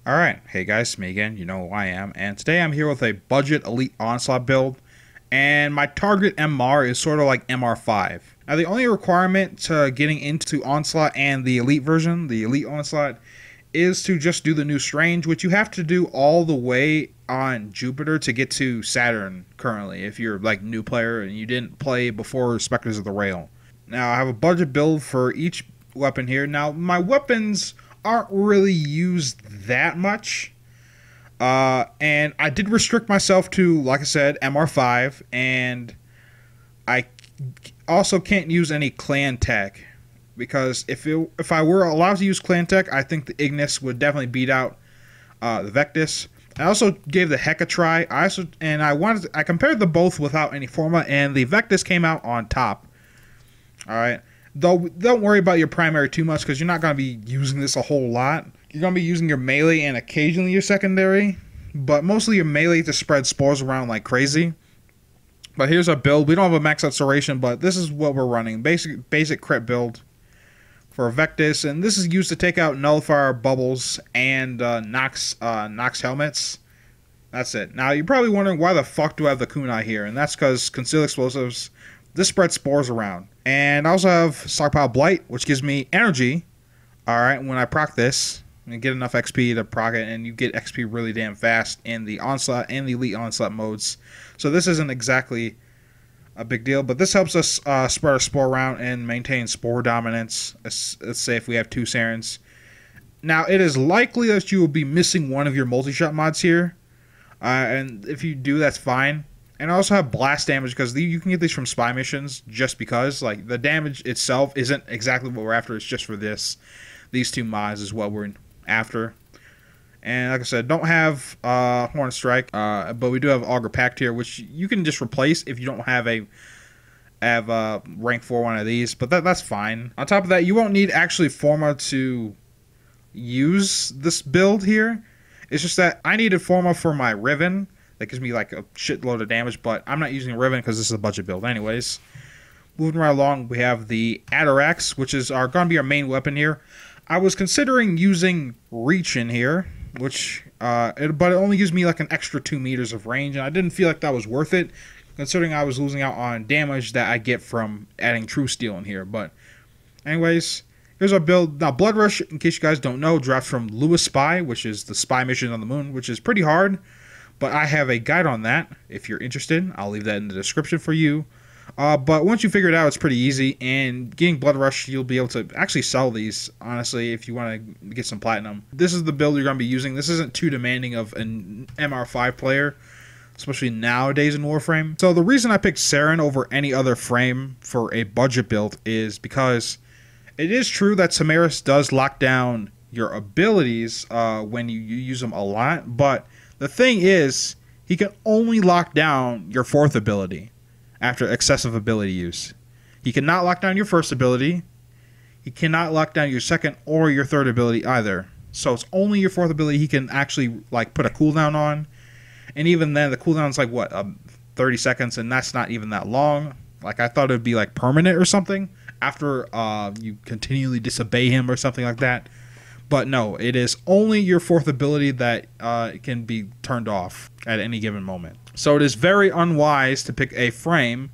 Alright, hey guys, me again, you know who I am, and today I'm here with a budget elite onslaught build, and my target MR is sort of like MR5. Now the only requirement to getting into onslaught and the elite version, the elite onslaught, is to just do the new strange, which you have to do all the way on Jupiter to get to Saturn currently, if you're like new player and you didn't play before Spectres of the Rail. Now I have a budget build for each weapon here. Now my weapons aren't really used that much, and I did restrict myself to, like I said, MR5, and I also can't use any clan tech, because if I were allowed to use clan tech, I think the Ignis would definitely beat out the Vectis. I also gave the Heck a try. I compared them both without any forma, and the Vectis came out on top. All right. Though, don't worry about your primary too much, because you're not going to be using this a whole lot. You're going to be using your melee and occasionally your secondary, but mostly your melee to spread spores around like crazy. But here's our build. We don't have a max acceleration, but this is what we're running. Basic crit build for Vectis, and this is used to take out nullifier bubbles and Nox helmets. That's it. Now, you're probably wondering, why the fuck do I have the kunai here? And that's because concealed explosives, this spreads spores around. And I also have Stockpile Blight, which gives me energy, alright, when I proc this. And get enough XP to proc it, and you get XP really damn fast in the Onslaught and the Elite Onslaught modes. So this isn't exactly a big deal, but this helps us spread our spore around and maintain spore dominance. Let's say if we have two Sarens. Now, it is likely that you will be missing one of your multi-shot mods here, and if you do, that's fine. And I also have blast damage, because you can get these from spy missions, just because. Like, the damage itself isn't exactly what we're after. It's just for these two mods is what we're after. And like I said, don't have Horn Strike, but we do have Augur Pact here, which you can just replace if you don't have a rank 4 one of these. But that's fine. On top of that, you won't need actually Forma to use this build here. It's just that I needed Forma for my Riven. That gives me like a shitload of damage, but I'm not using Riven because this is a budget build anyways. Moving right along, we have the Atarax, which is going to be our main weapon here. I was considering using Reach in here, which but it only gives me like an extra 2 meters of range, and I didn't feel like that was worth it, considering I was losing out on damage that I get from adding True Steel in here. But anyways, here's our build. Now, Blood Rush, in case you guys don't know, drops from Lewis Spy, which is the spy mission on the moon, which is pretty hard. But I have a guide on that. If you're interested, I'll leave that in the description for you. But once you figure it out, it's pretty easy. And getting Blood Rush, you'll be able to actually sell these, honestly, if you want to get some platinum. This is the build you're going to be using. This isn't too demanding of an MR5 player, especially nowadays in Warframe. So the reason I picked Saren over any other frame for a budget build is because it is true that Samaris does lock down your abilities when you use them a lot, but the thing is, he can only lock down your 4th ability after excessive ability use. He cannot lock down your 1st ability. He cannot lock down your 2nd or your 3rd ability either. So it's only your 4th ability he can actually like put a cooldown on. And even then, the cooldown's like what, 30 seconds, and that's not even that long. Like, I thought it would be like permanent or something after you continually disobey him or something like that. But no, it is only your 4th ability that can be turned off at any given moment. So it is very unwise to pick a frame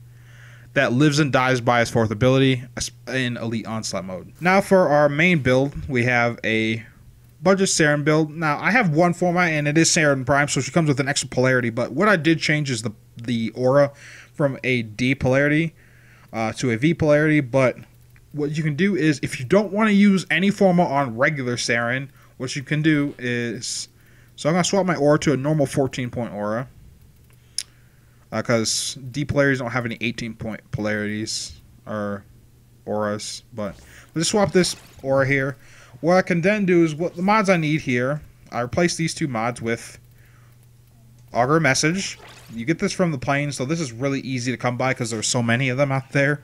that lives and dies by his 4th ability in Elite Onslaught mode. Now for our main build, we have a budget Saren build. Now I have one format, and it is Saren Prime, so she comes with an extra polarity. But what I did change is the aura from a D polarity to a V polarity. But what you can do is, if you don't want to use any forma on regular Saren, what you can do is, so I'm going to swap my aura to a normal 14-point aura, because D polarities don't have any 18-point polarities or auras, but we'll just swap this aura here. What I can then do is, what the mods I need here, I replace these two mods with Augur Message. You get this from the plains, so this is really easy to come by because there's so many of them out there.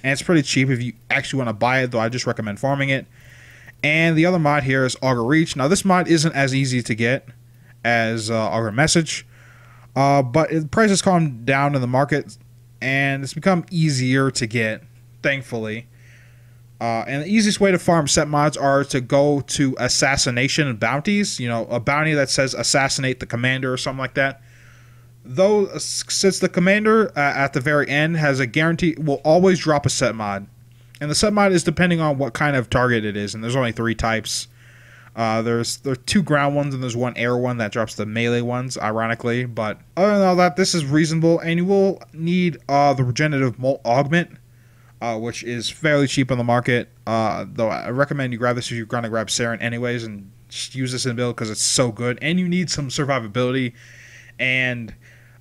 And it's pretty cheap if you actually want to buy it, though I just recommend farming it. And the other mod here is Augur Reach. Now, this mod isn't as easy to get as Augur Message, but the price has calmed down in the market, and it's become easier to get, thankfully. And the easiest way to farm set mods are to go to assassination and bounties. You know, a bounty that says assassinate the commander or something like that. Though, since the commander at the very end has a guarantee, will always drop a set mod. And the set mod is depending on what kind of target it is. And there's only 3 types. There's 2 ground ones and there's 1 air one that drops the melee ones, ironically. But other than all that, this is reasonable. And you will need the regenerative molt augment, which is fairly cheap on the market. Though I recommend you grab this if you're going to grab Saren anyways. And just use this in the build because it's so good. And you need some survivability. And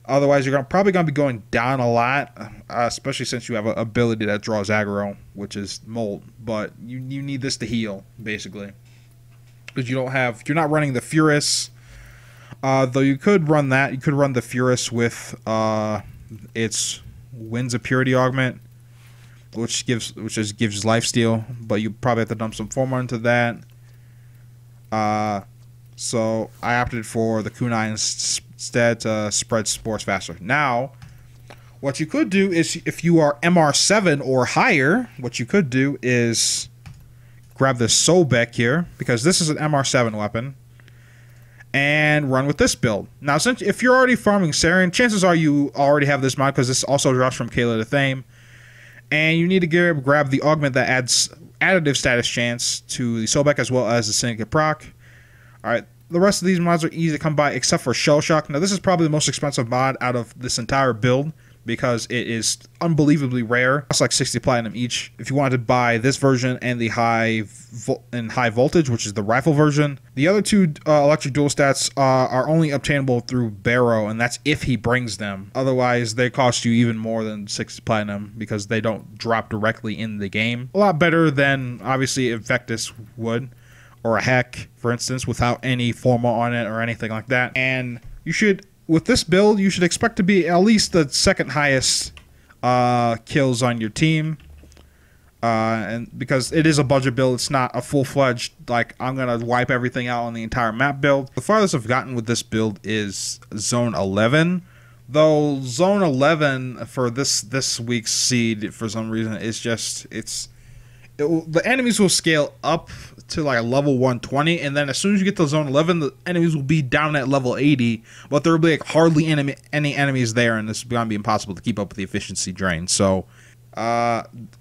otherwise, you're probably going to be going down a lot, especially since you have an ability that draws aggro, which is Molt. But you need this to heal, basically. Because you're not running the Furus. Though you could run that. You could run the Furus with its Winds of Purity augment, which gives lifesteal. But you probably have to dump some Former into that. So I opted for the Kunai instead to spread spores faster. Now, what you could do is, if you are MR7 or higher, what you could do is grab this Sobek here, because this is an MR7 weapon, and run with this build. Now, since if you're already farming Saren, chances are you already have this mod, because this also drops from Kayla to Thame, and you need to grab the augment that adds additive status chance to the Sobek as well as the Syndicate proc. Alright, the rest of these mods are easy to come by except for Shell Shock. Now, this is probably the most expensive mod out of this entire build because it is unbelievably rare. It's like 60 platinum each. If you wanted to buy this version and the high voltage, which is the rifle version. The other 2 electric dual stats are only obtainable through Barrow, and that's if he brings them. Otherwise, they cost you even more than 60 platinum because they don't drop directly in the game. A lot better than, obviously, if Vectis would. Or a Heck, for instance, without any Forma on it or anything like that. And you should, with this build, you should expect to be at least the 2nd highest kills on your team. And because it is a budget build, it's not a full-fledged, like, I'm going to wipe everything out on the entire map build. The farthest I've gotten with this build is Zone 11. Though Zone 11 for this week's seed, for some reason, is just, the enemies will scale up to like a level 120, and then as soon as you get to Zone 11, the enemies will be down at level 80, but there will be like hardly any enemies there, and this is going to be impossible to keep up with the efficiency drain. So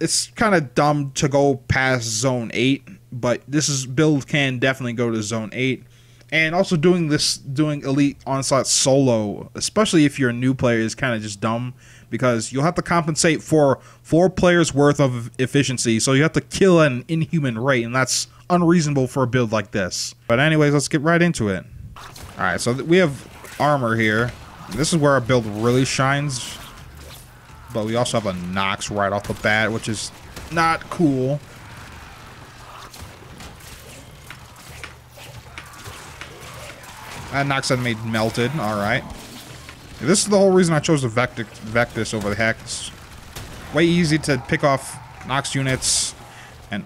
it's kind of dumb to go past Zone 8, but this build can definitely go to Zone 8. And also doing Elite Onslaught solo, especially if you're a new player, is kind of just dumb, because you'll have to compensate for 4 players worth of efficiency, so you have to kill at an inhuman rate, and that's unreasonable for a build like this. But anyways, let's get right into it. Alright, so we have armor here. This is where our build really shines, but we also have a Nox right off the bat, which is not cool. That Nox enemy melted. Alright. This is the whole reason I chose the Vectis over the Heck. It's way easy to pick off Nox units and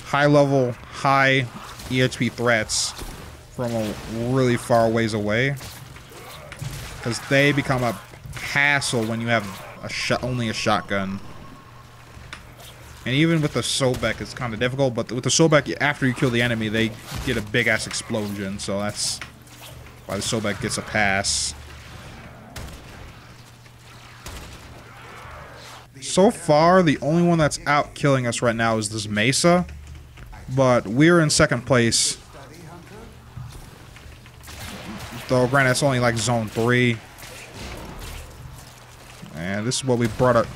high-level, high EHP threats from a really far ways away, because they become a hassle when you have only a shotgun. And even with the Sobek, it's kind of difficult, but with the Sobek, after you kill the enemy, they get a big-ass explosion, so that's why the Sobek gets a pass. So far, the only one that's out killing us right now is this Mesa, but we're in 2nd place. Though, granted, it's only like Zone 3. And this is what we brought up.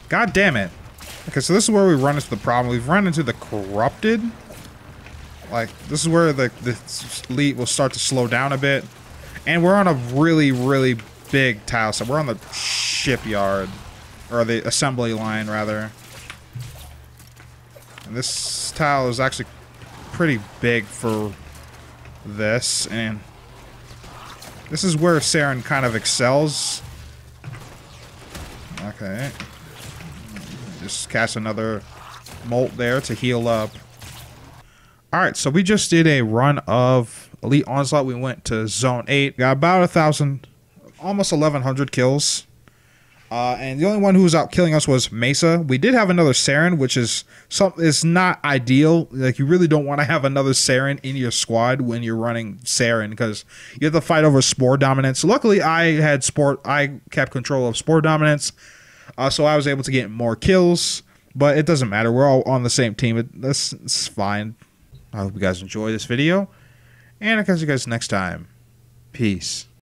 God damn it. Okay, so this is where we run into the problem. We've run into the Corrupted. Like, this is where the Elite will start to slow down a bit. And we're on a really, really big tile set. We're on the shipyard. Or the assembly line, rather. And this tile is actually pretty big for this. And this is where Saren kind of excels. Okay. Just cast another Molt there to heal up. Alright, so we just did a run of Elite Onslaught. We went to Zone 8. Got about 1,000, almost 1,100 kills. And the only one who was out killing us was Mesa. We did have another Saren, which is it's not ideal. Like, you really don't want to have another Saren in your squad when you're running Saren, because you have to fight over Spore Dominance. Luckily, I kept control of Spore Dominance, so I was able to get more kills. But it doesn't matter. We're all on the same team. It's fine. I hope you guys enjoy this video, and I'll catch you guys next time. Peace.